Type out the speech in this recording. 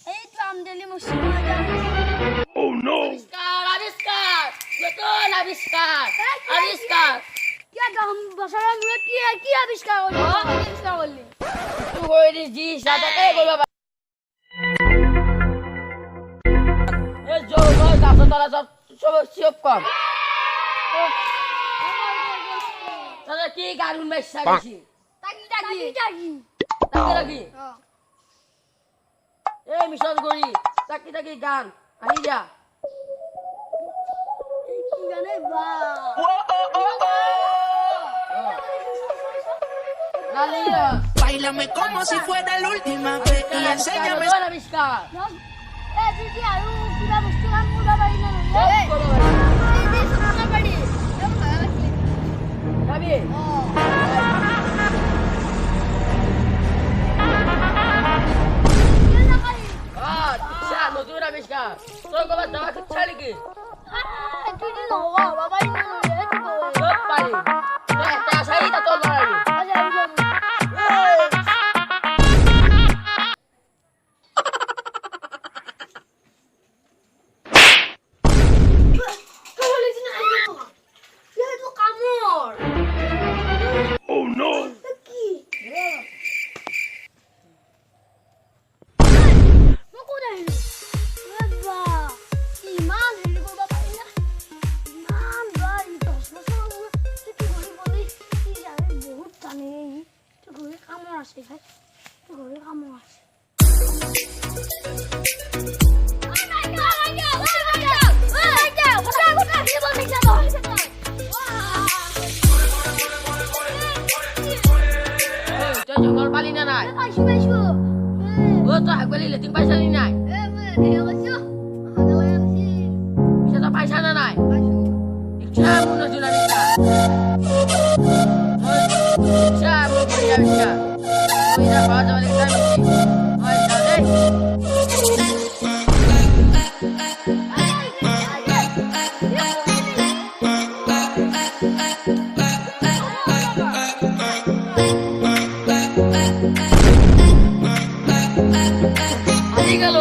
এই তো আমদানি মুশকিল Oh no! আবিষ্কার আবিষ্কার নতুন আবিষ্কার আবিষ্কার কি গাম বছর মুরে কি আবিষ্কার করলি আবিষ্কার করলি তুই কইলি জি সাদা কে বলবা এ জোর নয় গাছ তলা সব সব কম তাহলে কি গারুন মেশা বেশি টাকি টাকি তাকে রাখি এই মিশন করি তাকি তাকি গান আহি যা কি গানে বা Lalia Báilame como si fuera la última vez y enséñame. আবিষ্কার এ দিদি আৰু কিবা বস্তু কাম কৰিব পাৰি না সব কৰো ভাই। দিদি সুনা পাৰি একদম ভালো লাগছে যাবি আচ্ছা নতুন আবিষ্কার তোর কবার যাওয়া ইচ্ছা নাকি তুই দিন হওয়া বাবা ইন সব পারি তো একটা আশাই তা তোর লড়াই Oh no! তুই জঙ্গল পালি না নাই ও তো হাগলি লেটিং পয়সা নি নাই bisa তো পয়সা না নাই ইচ্ছা মন জুলা নিতা ইচ্ছা মন করিয়া ইচ্ছা ওই না বাজা মানে টাইম ওই তাহলে আই গেল